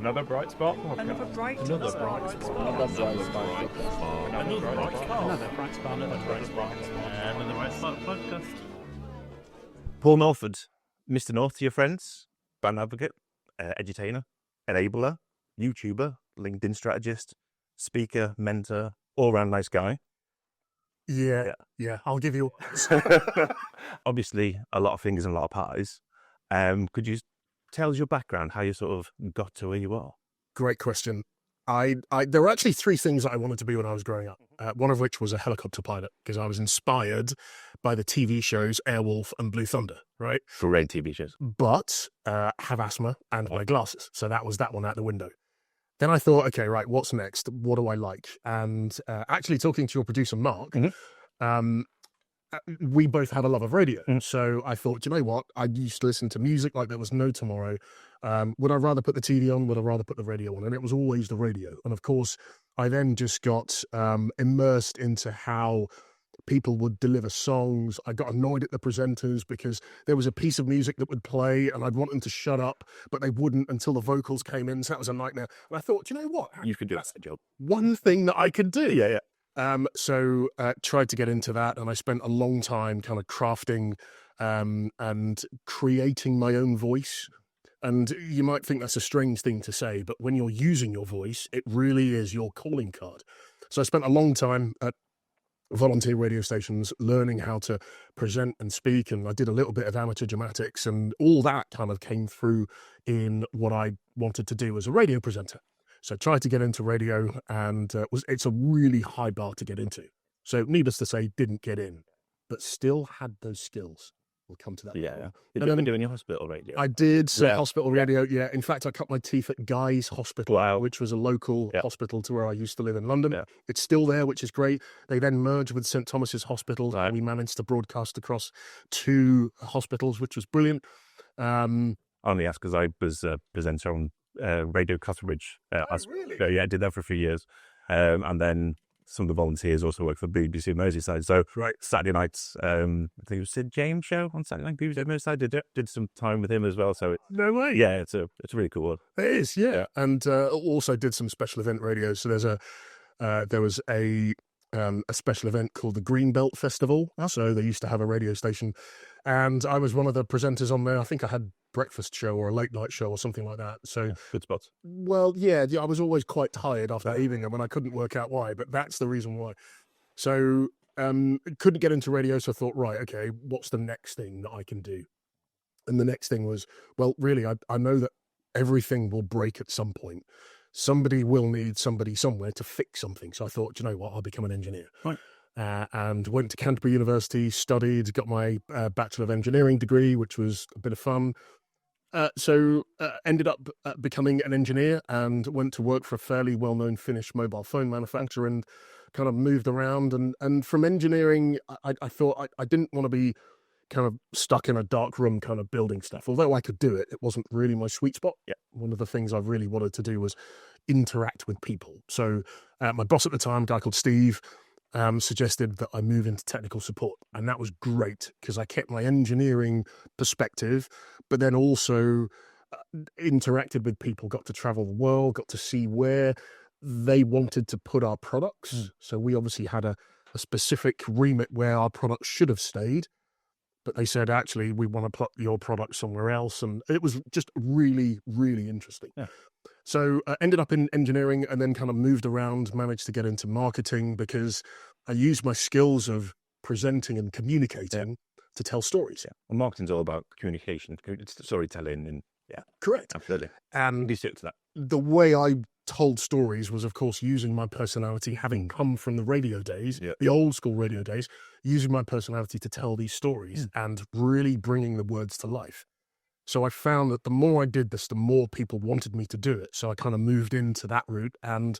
Another bright spot. Another bright spot. Another bright spot. Another bright spot. Another bright spot. Another bright spot. Another bright spot. Another bright spot podcast. Paul Norford, Mr. North to your friends, brand advocate, edutainer, enabler, YouTuber, LinkedIn strategist, speaker, mentor, all-round nice guy. Yeah, I'll give you. Obviously, a lot of fingers and a lot of pies. Could you tell us your background, how you sort of got to where you are? Great question. There were actually three things that I wanted to be when I was growing up. One of which was a helicopter pilot, because I was inspired by the TV shows Airwolf and Blue Thunder, right? Great TV shows. But have asthma and wear glasses. So that was that one out the window. Then I thought, okay, right, what's next? What do I like? And actually talking to your producer, Mark, we both had a love of radio. So I thought, you know what? I used to listen to music like there was no tomorrow. Would I rather put the TV on? Would I rather put the radio on? And it was always the radio. And of course, I then just got immersed into how people would deliver songs. I got annoyed at the presenters because there was a piece of music that would play and I'd want them to shut up, but they wouldn't until the vocals came in. So that was a nightmare. And I thought, you know what? You could do that job. One thing that I could do. Yeah. So tried to get into that, and I spent a long time kind of crafting and creating my own voice. And you might think that's a strange thing to say, but when you're using your voice, it really is your calling card. So I spent a long time at volunteer radio stations learning how to present and speak, and I did a little bit of amateur dramatics, and all that kind of came through in what I wanted to do as a radio presenter. So I tried to get into radio, and it's a really high bar to get into. So needless to say, didn't get in, but still had those skills. We'll come to that. Yeah. Did you ever do any hospital radio? I did hospital radio. Yeah. In fact, I cut my teeth at Guy's Hospital, which was a local hospital to where I used to live in London. Yeah. It's still there, which is great. They then merged with St. Thomas's Hospital. Right. And we managed to broadcast across two hospitals, which was brilliant. I only asked because I was a presenter on Radio Cutteridge. Really? So, I did that for a few years. And then some of the volunteers also work for BBC Merseyside. So Saturday nights, I think it was Sid James show on Saturday night, BBC Merseyside. Did some time with him as well. So no way. Yeah, it's a really cool one. It is, yeah. And also did some special event radio. So there was a special event called the Greenbelt Festival. So they used to have a radio station, and I was one of the presenters on there. I think I had breakfast show or a late night show or something like that. So good spots. Well, yeah, I was always quite tired after that evening, and I couldn't work out why, but that's the reason why. So couldn't get into radio, so I thought, right, okay, what's the next thing that I can do? And the next thing was, well, really, I know that everything will break at some point. Somebody will need somebody somewhere to fix something. So I thought, you know what, I'll become an engineer. Right. And went to Canterbury University, studied, got my Bachelor of Engineering degree, which was a bit of fun. So ended up becoming an engineer and went to work for a fairly well-known Finnish mobile phone manufacturer, and kind of moved around. And from engineering, I thought I didn't want to be kind of stuck in a dark room kind of building stuff. Although I could do it, it wasn't really my sweet spot. Yeah. One of the things I really wanted to do was interact with people. So my boss at the time, a guy called Steve, suggested that I move into technical support. And that was great because I kept my engineering perspective, but then also interacted with people, got to travel the world, got to see where they wanted to put our products. So we obviously had a specific remit where our products should have stayed, but they said, actually, we want to put your product somewhere else. And it was just really, really interesting. Yeah. So ended up in engineering, and then kind of moved around, managed to get into marketing because I used my skills of presenting and communicating to tell stories. Yeah. And marketing's all about communication, storytelling. And correct. Absolutely. And you stick to that. The way I told stories was, of course, using my personality, having come from the radio days, the old school radio days, using my personality to tell these stories and really bringing the words to life. So I found that the more I did this, the more people wanted me to do it. So I kind of moved into that route and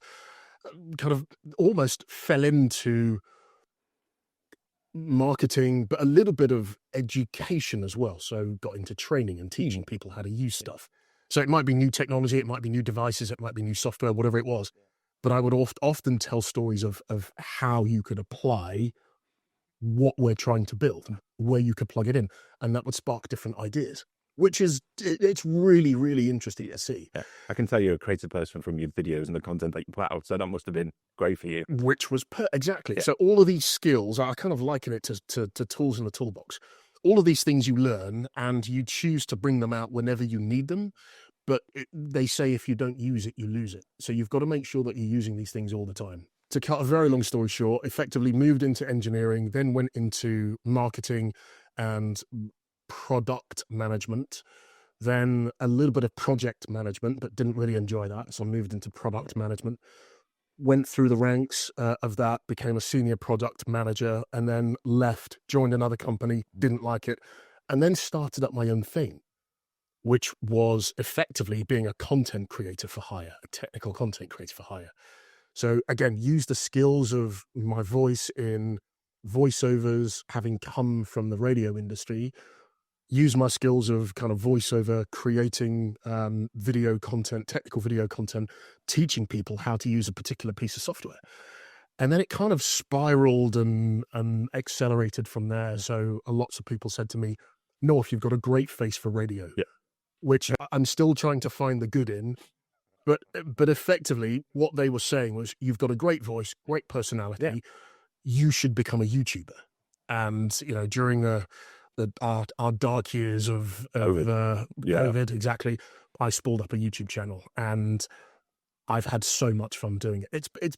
kind of almost fell into marketing, but a little bit of education as well. So got into training and teaching people how to use stuff. So it might be new technology, it might be new devices, it might be new software, whatever it was. But I would often tell stories of how you could apply what we're trying to build, where you could plug it in. And that would spark different ideas. which is, it's really, really interesting to see. Yeah. I can tell you're a creative person from your videos and the content that you put out, so that must have been great for you. Which was exactly. Yeah. So all of these skills, I kind of liken it to tools in the toolbox. All of these things you learn and you choose to bring them out whenever you need them. But they say if you don't use it, you lose it. So you've got to make sure that you're using these things all the time. To cut a very long story short, effectively moved into engineering, then went into marketing and product management, then a little bit of project management, but didn't really enjoy that. So I moved into product management, went through the ranks of that, became a senior product manager, and then left, joined another company, didn't like it, and then started up my own thing, which was effectively being a content creator for hire, a technical content creator for hire. So again, use the skills of my voice in voiceovers, having come from the radio industry, use my skills of kind of voiceover, creating video content, technical video content, teaching people how to use a particular piece of software. And then it kind of spiraled and accelerated from there. So lots of people said to me, Norf, you've got a great face for radio. Yeah. Which I'm still trying to find the good in. But effectively, what they were saying was, you've got a great voice, great personality. Yeah. You should become a YouTuber. And, you know, during our dark years of COVID, exactly, I spooled up a YouTube channel, and I've had so much fun doing it. It's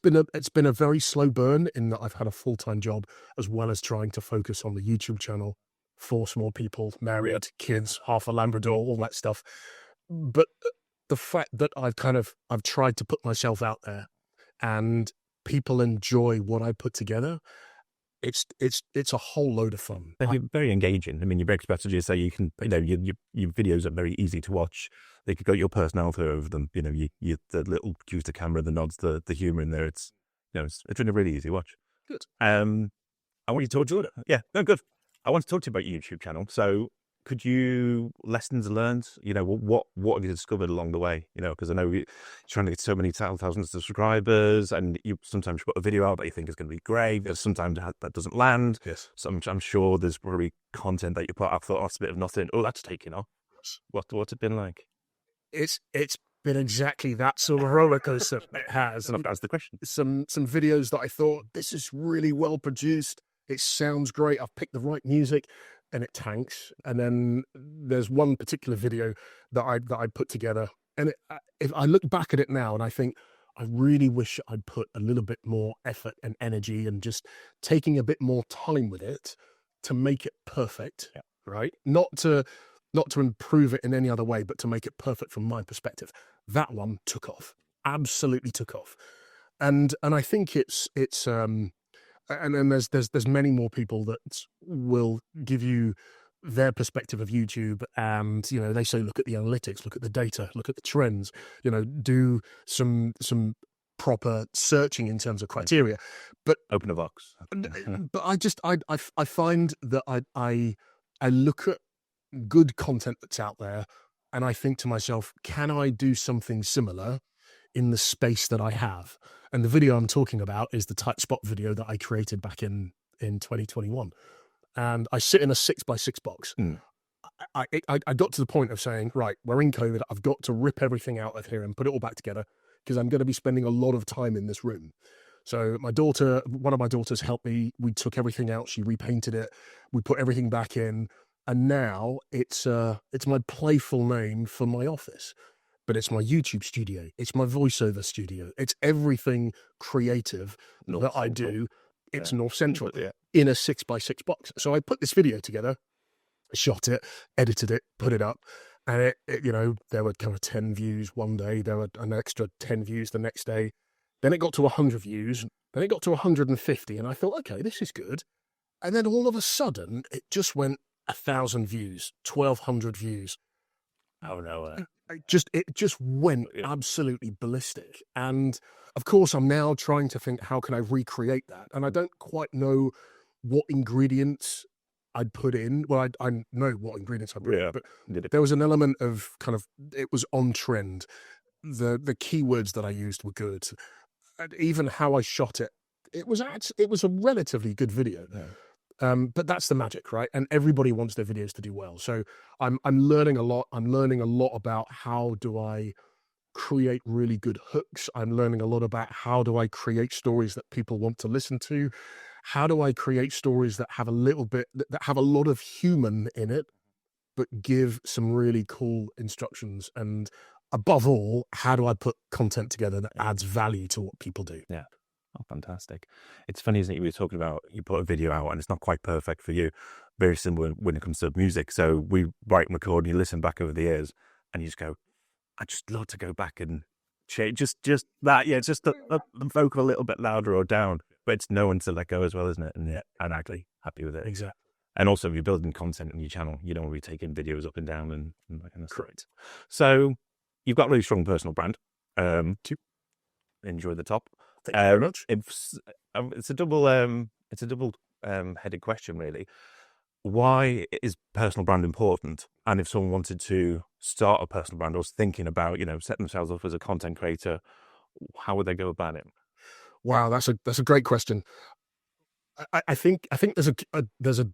been a very slow burn in that I've had a full-time job as well as trying to focus on the YouTube channel. 4 small people, married, kids, half a Labrador, all that stuff. But the fact that I've tried to put myself out there and people enjoy what I put together, it's a whole load of fun. They're very engaging. I mean, your break strategies say you can, you know, your videos are very easy to watch. They could got your personality over them. You know, you the little cues to camera, the nods, the humor in there. It's, you know, it's been a really easy watch. Good. I want you to talk to you. Yeah, no, good. I want to talk to you about your YouTube channel. So could you, lessons learned, you know, what have you discovered along the way? You know, because I know you're trying to get so many thousands of subscribers, and you sometimes put a video out that you think is going to be great, but sometimes that doesn't land. Yes. So I'm sure there's probably content that you put out, thought, oh, it's a bit of nothing. Oh, that's taking off. What's it been like? It's been exactly that sort of roller coaster. It has. And that's the question. Some videos that I thought, this is really well produced. It sounds great. I've picked the right music, and it tanks. And then there's one particular video that I put together, and if I look back at it now, and I think, I really wish I'd put a little bit more effort and energy and just taking a bit more time with it to make it perfect. Yeah. Right? Not to improve it in any other way, but to make it perfect from my perspective. That one took off. Absolutely took off. And I think it's and then there's many more people that will give you their perspective of YouTube, and, you know, they say, look at the analytics, look at the data, look at the trends, you know, do some proper searching in terms of criteria. But open a box. But I find that I look at good content that's out there, and I think to myself, can I do something similar in the space that I have? And the video I'm talking about is the tight spot video that I created back in 2021. And I sit in a 6x6 box. Mm. I got to the point of saying, right, we're in COVID. I've got to rip everything out of here and put it all back together, because I'm going to be spending a lot of time in this room. So one of my daughters helped me. We took everything out. She repainted it. We put everything back in. And now it's my playful name for my office. But it's my YouTube studio. It's my voiceover studio. It's everything creative that I do. It's North Central in a 6x6 box. So I put this video together, shot it, edited it, put it up. And it, you know, there were kind of 10 views one day. There were an extra 10 views the next day. Then it got to 100 views. Then it got to 150. And I thought, okay, this is good. And then all of a sudden, it just went 1,000 views, 1,200 views. Oh, no. It just went absolutely ballistic. And of course, I'm now trying to think, how can I recreate that? And I don't quite know what ingredients I'd put in. Well, I know what ingredients I put in, but there was an element of kind of, it was on trend. The keywords that I used were good. And even how I shot it, it was a relatively good video. But that's the magic, right? And everybody wants their videos to do well. So I'm learning a lot. I'm learning a lot about how do I create really good hooks. I'm learning a lot about how do I create stories that people want to listen to. How do I create stories that have that have a lot of human in it, but give some really cool instructions? And above all, how do I put content together that adds value to what people do? Yeah. Oh, fantastic. It's funny, isn't it? You were talking about, you put a video out and it's not quite perfect for you. Very similar when it comes to music. So we write and record and you listen back over the years and you just go, I'd just love to go back and change just that. Yeah, it's just the vocal a little bit louder or down, but it's knowing to let go as well, isn't it? And I'm actually happy with it. Exactly. And also, if you're building content on your channel, you don't want to be taking videos up and down and that kind of stuff. Correct. So you've got a really strong personal brand. Enjoy the top. Thank you very much. It's a double headed question, really. Why is personal brand important? And if someone wanted to start a personal brand or was thinking about, setting themselves up as a content creator, how would they go about it? Wow, that's a great question. I think there's a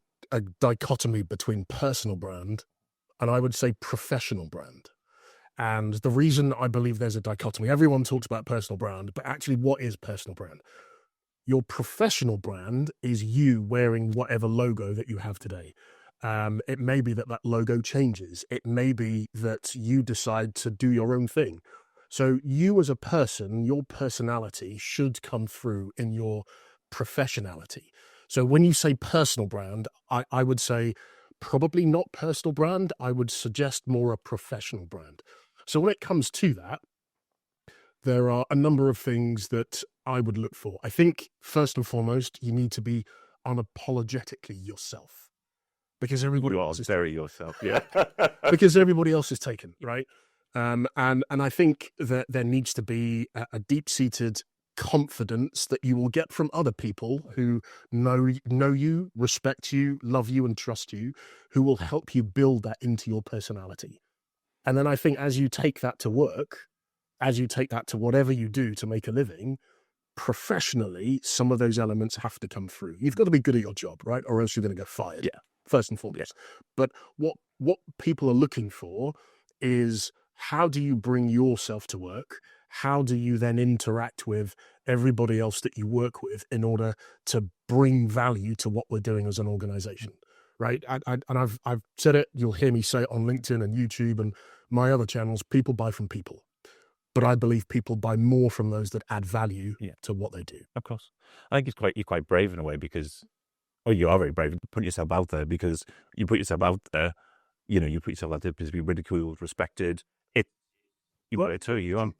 dichotomy between personal brand and I would say professional brand. And the reason I believe there's a dichotomy, everyone talks about personal brand, but actually what is personal brand? Your professional brand is you wearing whatever logo that you have today. It may be that logo changes. It may be that you decide to do your own thing. So you as a person, your personality should come through in your professionality. So when you say personal brand, I would say probably not personal brand. I would suggest more a professional brand. So when it comes to that, there are a number of things that I would look for. I think first and foremost, you need to be unapologetically yourself, because everybody else is very yourself, yeah. because everybody else is taken, right? And I think that there needs to be a deep-seated confidence that you will get from other people who know you, respect you, love you, and trust you, who will help you build that into your personality. And then I think as you take that to work, as you take that to whatever you do to make a living, professionally, some of those elements have to come through. You've got to be good at your job, right? Or else you're going to get fired. Yeah. First and foremost. Yeah. But what people are looking for is, how do you bring yourself to work? How do you then interact with everybody else that you work with in order to bring value to what we're doing as an organization? Right. And I've said it, you'll hear me say it on LinkedIn and YouTube and my other channels, people buy from people. But I believe people buy more from those that add value to what they do. Of course. I think you're quite brave in a way, because, you are very brave to put yourself out there, because you put yourself out there, you put yourself out there to be ridiculed, respected. You got it too, you aren't.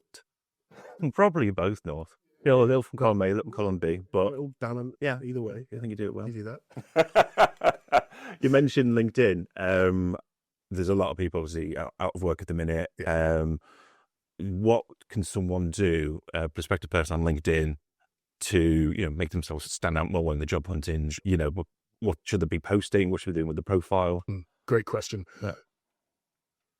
Probably both, North. They'll from column A, from column B, but yeah, either way. I think you do it well. You do that. You mentioned LinkedIn. There's a lot of people obviously out of work at the minute. What can someone do, a prospective person on LinkedIn, to make themselves stand out more in the job hunting? What should they be posting? What should they be doing with the profile? Great question. Yeah.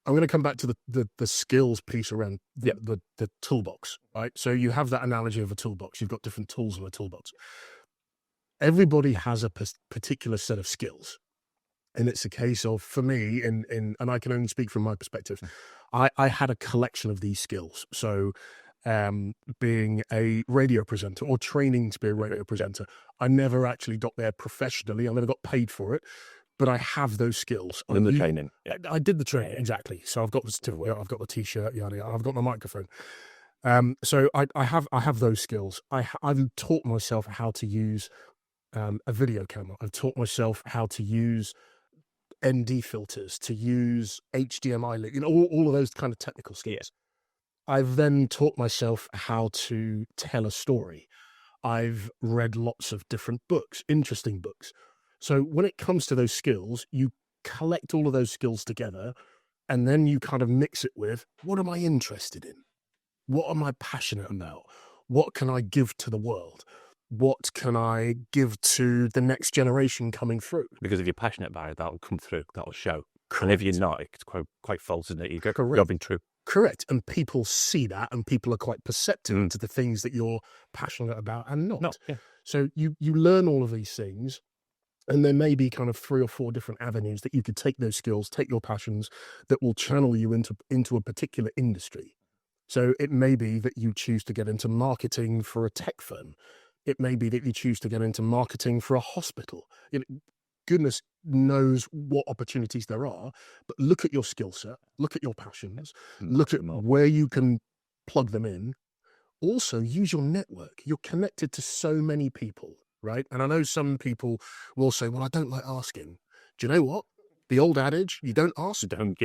I'm going to come back to the skills piece around the toolbox, right? So you have that analogy of a toolbox. You've got different tools in a toolbox. Everybody has a particular set of skills. And it's a case of, for me, and I can only speak from my perspective, I had a collection of these skills. So being a radio presenter or training to be a radio presenter, I never actually got there professionally. I never got paid for it, but I have those skills. In the training. I did the training, exactly. So I've got the certificate, I've got the t-shirt, yada, yada, I've got the microphone. So I have those skills. I've taught myself how to use a video camera. I've taught myself how to use ND filters, to use HDMI, all of those kind of technical skills. Yeah. I've then taught myself how to tell a story. I've read lots of different books, interesting books. So when it comes to those skills, you collect all of those skills together, and then you kind of mix it with, what am I interested in? What am I passionate about? What can I give to the world? What can I give to the next generation coming through? Because if you're passionate about it, that'll come through, that'll show. Correct. And if you're not, it's quite false, isn't it? You're being true. Correct. And people see that, and people are quite perceptive to the things that you're passionate about and not. Yeah. So you learn all of these things, And there may be kind of 3 or 4 different avenues that you could take those skills, take your passions, that will channel you into a particular industry. So it may be that you choose to get into marketing for a tech firm. It may be that you choose to get into marketing for a hospital. Goodness knows what opportunities there are, but look at your skill set, look at your passions, look at where you can plug them in. Also, use your network. You're connected to so many people, right? And I know some people will say, well, I don't like asking. Do you know what? The old adage, you don't ask, you don't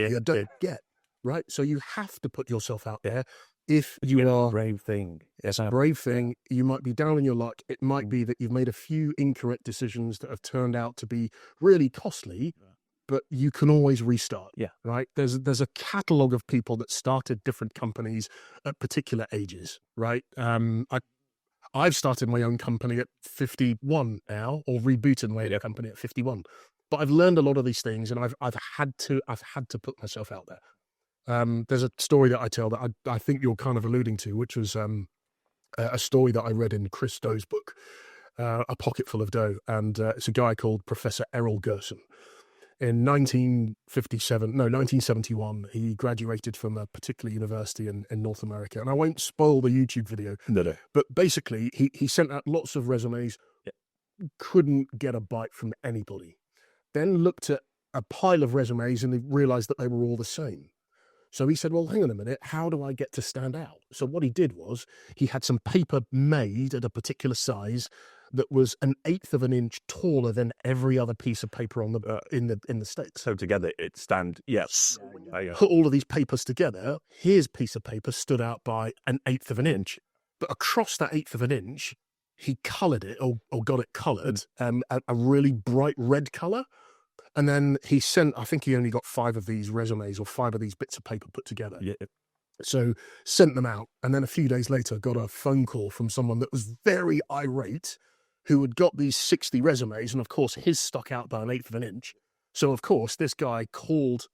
get, right? So you have to put yourself out there. If you are Brave thing. it's a brave thing, you might be down in your luck. It might be that you've made a few incorrect decisions that have turned out to be really costly, but you can always restart. Yeah. Right. There's a catalogue of people that started different companies at particular ages. Right. I've started my own company at 51 now, or rebooted my own company at 51. But I've learned a lot of these things, and I've had to put myself out there. There's a story that I tell that I think you're kind of alluding to, which was a story that I read in Chris Doe's book, A Pocket Full of Dough, and it's a guy called Professor Errol Gerson. In 1971, he graduated from a particular university in North America. And I won't spoil the YouTube video. No. But basically, he sent out lots of resumes, couldn't get a bite from anybody. Then looked at a pile of resumes and he realized that they were all the same. So he said, well, hang on a minute, how do I get to stand out? So what he did was he had some paper made at a particular size that was 1/8 of an inch taller than every other piece of paper on the in the States. So together it stand, yes. Put all of these papers together, his piece of paper stood out by 1/8 of an inch. But across that 1/8 of an inch, he coloured it or got it coloured a really bright red colour. And then he sent, I think he only got 5 of these resumes or 5 of these bits of paper put together. Yeah. So sent them out. And then a few days later, got a phone call from someone that was very irate, who had got these 60 resumes. And of course, his stuck out by 1/8 of an inch. So of course, this guy called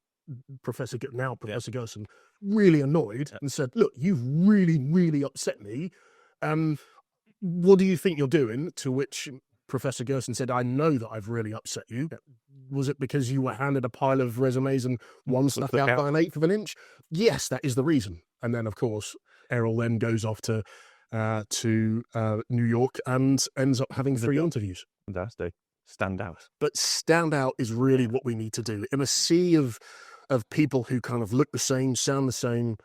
Professor Gerson, really annoyed and said, look, you've really, really upset me. What do you think you're doing? To which Professor Gerson said, I know that I've really upset you. Was it because you were handed a pile of resumes and one stuck out by 1/8 of an inch? Yes, that is the reason. And then, of course, Errol then goes off to New York and ends up having 3 interviews. Fantastic. Stand out. But stand out is really what we need to do. In a sea of people who kind of look the same, sound the same,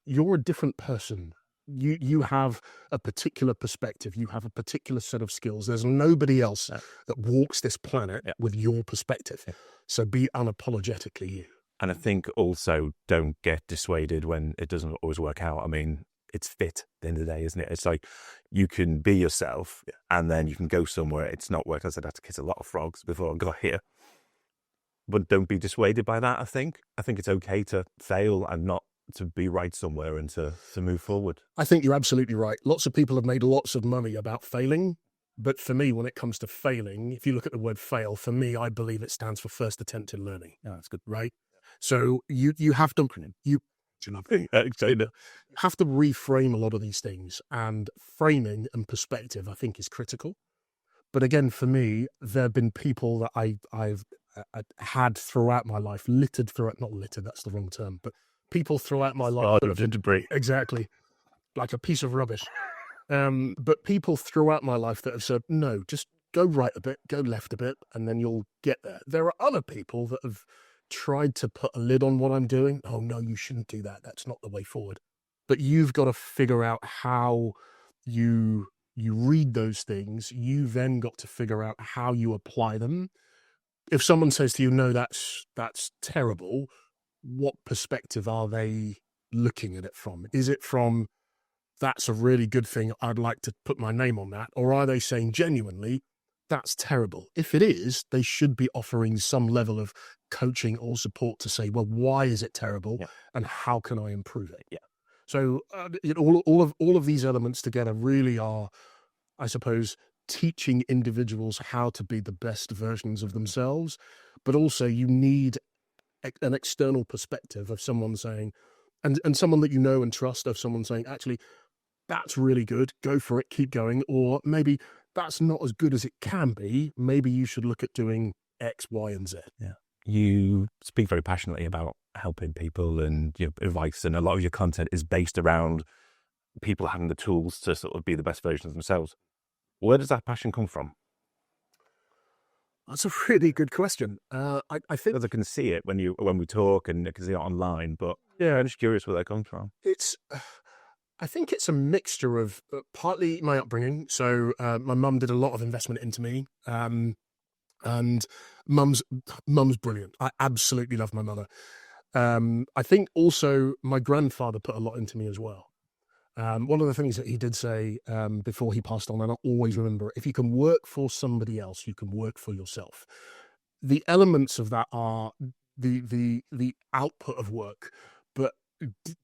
you're a different person. You have a particular perspective. You have a particular set of skills. There's nobody else that walks this planet with your perspective. Yeah. So be unapologetically you. And I think also don't get dissuaded when it doesn't always work out. I mean, it's fit at the end of the day, isn't it? It's like you can be yourself and then you can go somewhere. It's not work. I said I had to kiss a lot of frogs before I got here. But don't be dissuaded by that, I think. I think it's okay to fail and not to be right somewhere and to move forward. I think you're absolutely right. Lots of people have made lots of money about failing. But for me, when it comes to failing, if you look at the word fail, for me, I believe it stands for first attempt in learning. Yeah, that's good. Right? So you have to have to reframe a lot of these things, and framing and perspective, I think, is critical. But again, for me, there have been people that I've had throughout my life, not littered, that's the wrong term, but people throughout my life. Exactly. Like a piece of rubbish. But people throughout my life that have said, no, just go right a bit, go left a bit, and then you'll get there. There are other people that have tried to put a lid on what I'm doing. Oh, no, you shouldn't do that. That's not the way forward. But you've got to figure out how you read those things. You then got to figure out how you apply them. If someone says to you, no, that's terrible, what perspective are they looking at it from? Is it from, that's a really good thing, I'd like to put my name on that? Or are they saying genuinely, that's terrible? If it is, they should be offering some level of coaching or support to say, well, why is it terrible and how can I improve it? Yeah. So all of these elements together really are, I suppose, teaching individuals how to be the best versions of themselves. But also you need an external perspective of someone saying, and someone that you know and trust, of someone saying, actually, that's really good, go for it, keep going. Or maybe that's not as good as it can be. Maybe you should look at doing X, Y, and Z. Yeah. You speak very passionately about helping people and your advice, and a lot of your content is based around people having the tools to sort of be the best version of themselves. Where does that passion come from? That's a really good question. I think Because I can see it when we talk, and I can see it online, but yeah, I'm just curious where that comes from. I think it's a mixture of partly my upbringing. So my mum did a lot of investment into me, and mum's brilliant. I absolutely love my mother. I think also my grandfather put a lot into me as well. One of the things that he did say before he passed on, and I always remember, if you can work for somebody else, you can work for yourself. The elements of that are the output of work, but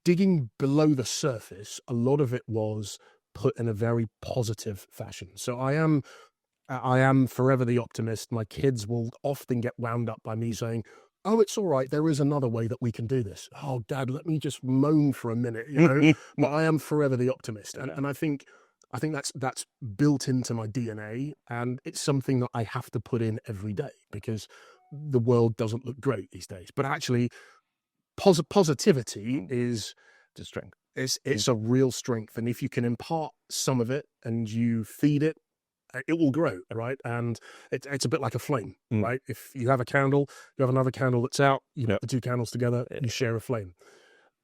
digging below the surface, a lot of it was put in a very positive fashion. So I am forever the optimist. My kids will often get wound up by me saying, "Oh, it's all right. There is another way that we can do this." "Oh, Dad, let me just moan for a minute," But I am forever the optimist, and I think that's built into my DNA, and it's something that I have to put in every day because the world doesn't look great these days. But actually, positivity is The strength. it's a real strength, and if you can impart some of it and you feed it, it will grow, right? And it's a bit like a flame, right? If you have a candle, you have another candle that's out, you put the two candles together, you share a flame.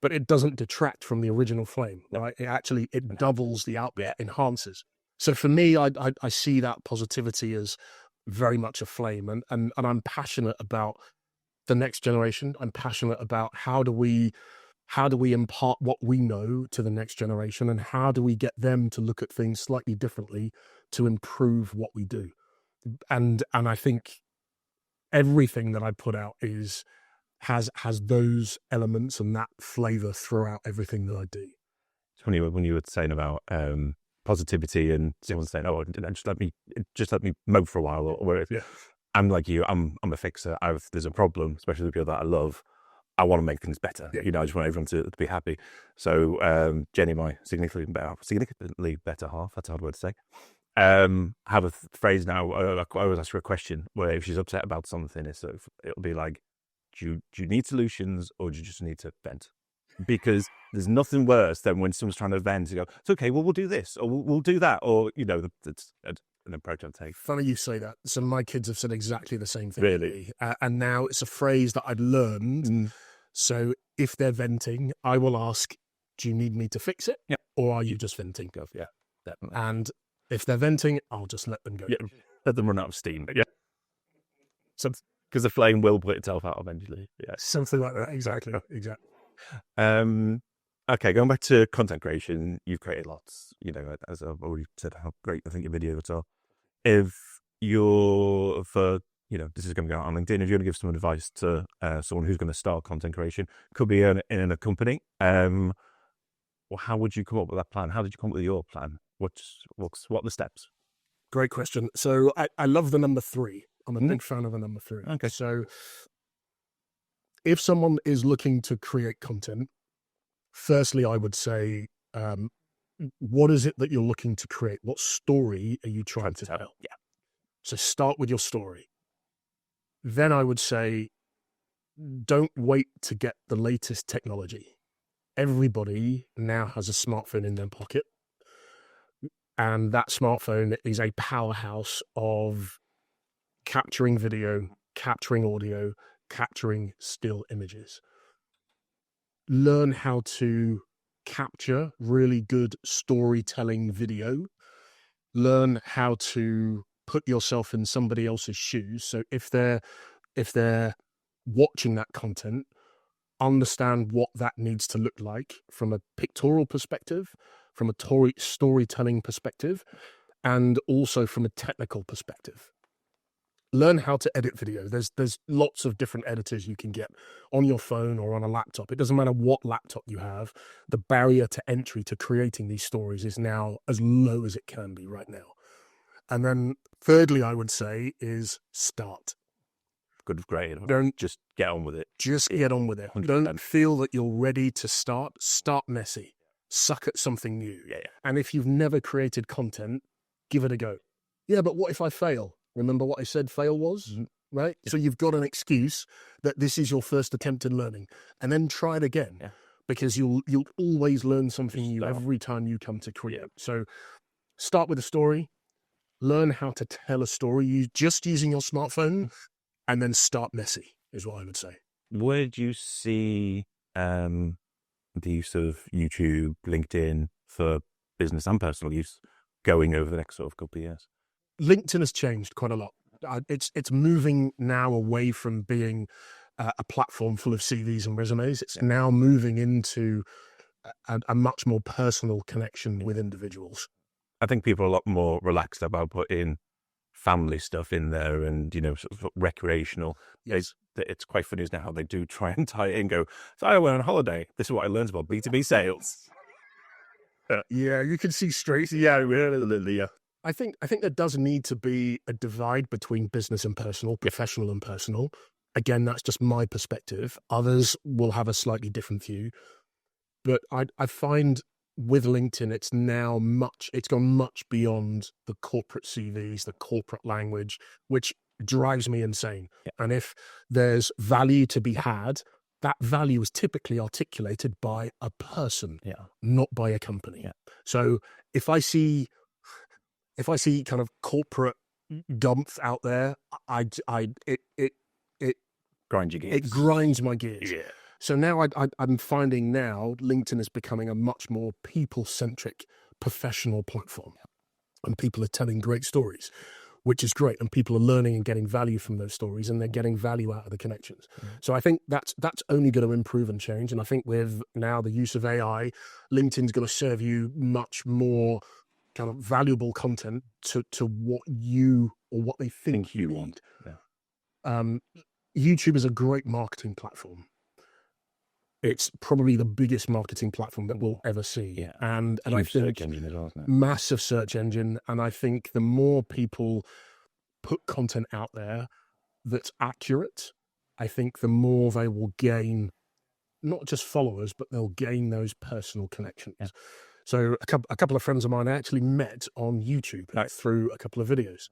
But it doesn't detract from the original flame, right? It doubles the output, enhances. So for me, I see that positivity as very much a flame, and I'm passionate about the next generation. I'm passionate about how do we impart what we know to the next generation, and how do we get them to look at things slightly differently to improve what we do. And I think everything that I put out has those elements and that flavor throughout everything that I do. It's funny when you were saying about positivity, and someone saying, "Oh, just let me mope for a while," or whatever. Yeah. I'm like you. I'm a fixer. There's a problem, especially with people that I love. I want to make things better. Yeah. I just want everyone to be happy. So Jenny, my significantly better half, that's a hard word to say, have a phrase now. I always ask her a question where if she's upset about something, it'll be like, do you need solutions, or do you just need to vent? Because there's nothing worse than when someone's trying to vent and go, "It's okay, well, we'll do this, or we'll do that," or it's an approach I take. Funny you say that. So my kids have said exactly the same thing. Really? And now it's a phrase that I've learned. So if they're venting, I will ask, "Do you need me to fix it? Yeah. Or are you just venting?" Yeah, definitely. And if they're venting, I'll just let them go. Yeah, let them run out of steam. Yeah. Because the flame will put itself out eventually. Yeah. Something like that. Exactly. Okay, going back to content creation, you've created lots, as I've already said, how great I think your videos are. If you're this is going to go out on LinkedIn, if you're going to give some advice to someone who's going to start content creation, could be in a company, well, how would you come up with that plan? How did you come up with your plan? What are the steps? Great question. So I love the number 3. I'm a big fan of the number 3. Okay. So if someone is looking to create content, firstly, I would say, what is it that you're looking to create? What story are you trying to tell? Yeah. So start with your story. Then I would say, don't wait to get the latest technology. Everybody now has a smartphone in their pocket, and that smartphone is a powerhouse of capturing video, capturing audio, capturing still images. Learn how to capture really good storytelling video. Learn how to put yourself in somebody else's shoes. So if they're watching that content, understand what that needs to look like from a pictorial perspective, from a storytelling perspective, and also from a technical perspective. Learn how to edit video. There's lots of different editors you can get on your phone or on a laptop. It doesn't matter what laptop you have. The barrier to entry to creating these stories is now as low as it can be right now. And then thirdly, I would say is start. Great. Don't just get on with it. Just get on with it. 100%. Don't feel that you're ready to start. Start messy. Suck at something new. Yeah. And if you've never created content, give it a go. Yeah, but what if I fail? Remember what I said fail was? Right? So you've got an excuse that this is your first attempt in learning, and then try it again. Yeah. Because you'll always learn something Just new start. every time you come to create. So start with a story, learn how to tell a story just using your smartphone, and then start messy is what I would say. Where do you see the use of YouTube, LinkedIn for business and personal use going over the next sort of couple of years? LinkedIn has changed quite a lot. It's moving now away from being a platform full of CVs and resumes. It's now moving into a much more personal connection with individuals. I think people are a lot more relaxed about putting family stuff in there and, sort of recreational. Yes. It's quite funny now how they do try and tie it in and go, so I went on holiday. This is what I learned about B2B sales. Yeah, you can see straight. Yeah, really. Yeah. I think there does need to be a divide between business and personal, professional and personal. Again, that's just my perspective. Others will have a slightly different view. But I find with LinkedIn, it's gone much beyond the corporate CVs, the corporate language, which drives me insane. Yeah. And if there's value to be had, that value is typically articulated by a person, not by a company. Yeah. So if I see kind of corporate gumph out there, it Grind your gears. It grinds my gears. Yeah. So now I'm finding now LinkedIn is becoming a much more people-centric professional platform. And people are telling great stories, which is great. And people are learning and getting value from those stories, and they're getting value out of the connections. So I think that's only going to improve and change. And I think with now the use of AI, LinkedIn's going to serve you much more kind of valuable content to what you or what they think you want. Yeah. YouTube is a great marketing platform. It's probably the biggest marketing platform that we'll ever see. Yeah. And I think search engine as well, isn't it? Massive search engine. And I think the more people put content out there that's accurate, I think the more they will gain not just followers, but they'll gain those personal connections. Yeah. So a couple of friends of mine I actually met on YouTube through a couple of videos.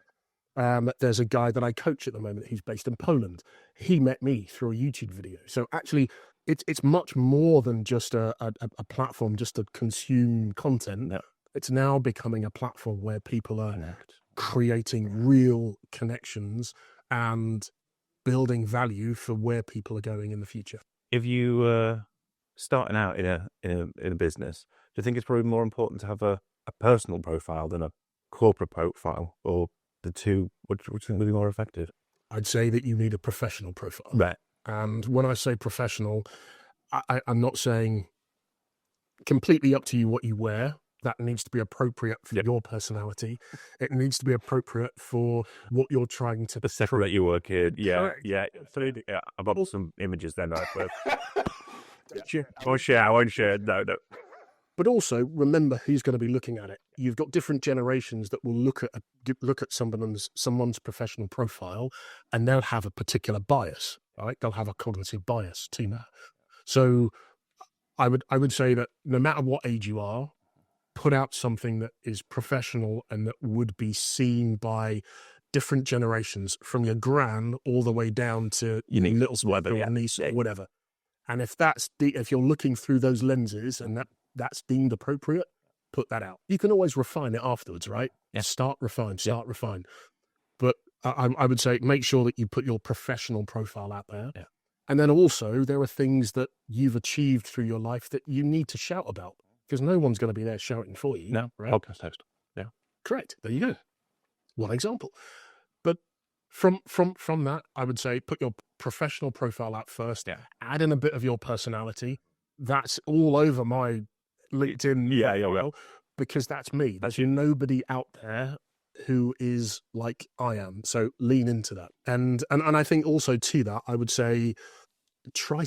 There's a guy that I coach at the moment. He's based in Poland. He met me through a YouTube video. So actually, it's much more than just a platform just to consume content. No. It's now becoming a platform where people are creating real connections and building value for where people are going in the future. If you starting out in a business, do you think it's probably more important to have a personal profile than a corporate profile, or the two? Which think would be more effective? I'd say that you need a professional profile. Right. And when I say professional, I'm not saying completely up to you what you wear. That needs to be appropriate for your personality. It needs to be appropriate for what you're trying to separate your work in. Yeah, Correct. yeah. Absolutely. Yeah. I've got some images then. I won't share. No. But also remember who's going to be looking at it. You've got different generations that will look at someone's professional profile, and they'll have a particular bias. Right? They'll have a cognitive bias to that. So I would say that no matter what age you are, put out something that is professional and that would be seen by different generations, from your gran all the way down to your little brother or niece or whatever. And if you're looking through those lenses and that's deemed appropriate, put that out. You can always refine it afterwards, right? Yeah. Start refine. But I would say make sure that you put your professional profile out there. Yeah. And then also there are things that you've achieved through your life that you need to shout about, because no one's going to be there shouting for you. No, right? Podcast host. Yeah. Correct. There you go. One example. But from that, I would say put your professional profile out first. Yeah. Add in a bit of your personality. That's all over my LinkedIn profile, because that's me. There's nobody out there who is like I am. So lean into that. And I think also to that, I would say try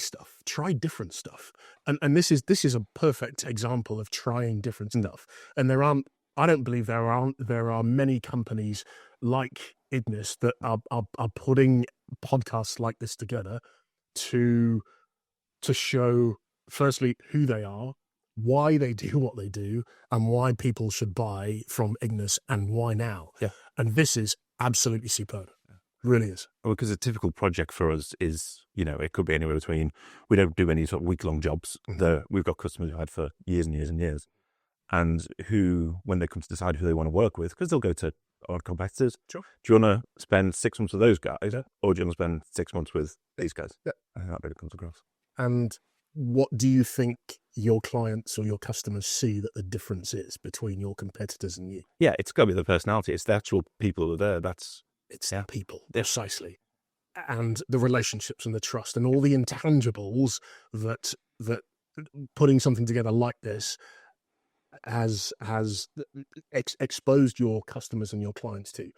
different stuff. And this is a perfect example of trying different stuff. And I don't believe there are many companies like Ignys that are putting podcasts like this together to show, firstly, who they are, why they do what they do and why people should buy from Ignys and why now. Yeah. And this is absolutely superb. Really is. Well, because a typical project for us is, it could be anywhere between, we don't do any sort of week-long jobs. We've got customers who had for years and years and years, and who, when they come to decide who they want to work with, because they'll go to our competitors. Sure. Do you want to spend 6 months with those guys, or do you want to spend 6 months with these guys? Yeah. I think that really comes across. And what do you think your clients or your customers see that the difference is between your competitors and you? Yeah, it's got to be the personality. It's the actual people that are there. It's people, precisely. And the relationships and the trust and all the intangibles that putting something together like this has exposed your customers and your clients to.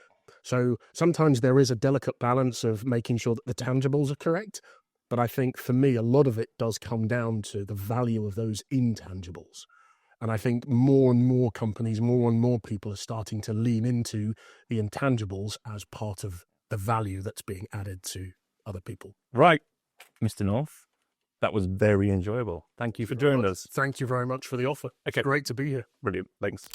So sometimes there is a delicate balance of making sure that the tangibles are correct. But I think for me, a lot of it does come down to the value of those intangibles. And I think more and more companies, more and more people are starting to lean into the intangibles as part of the value that's being added to other people. Right, Mr. Norf, that was very enjoyable. Thank you for joining us. Thank you very much for the offer. Okay. Great to be here. Brilliant. Thanks.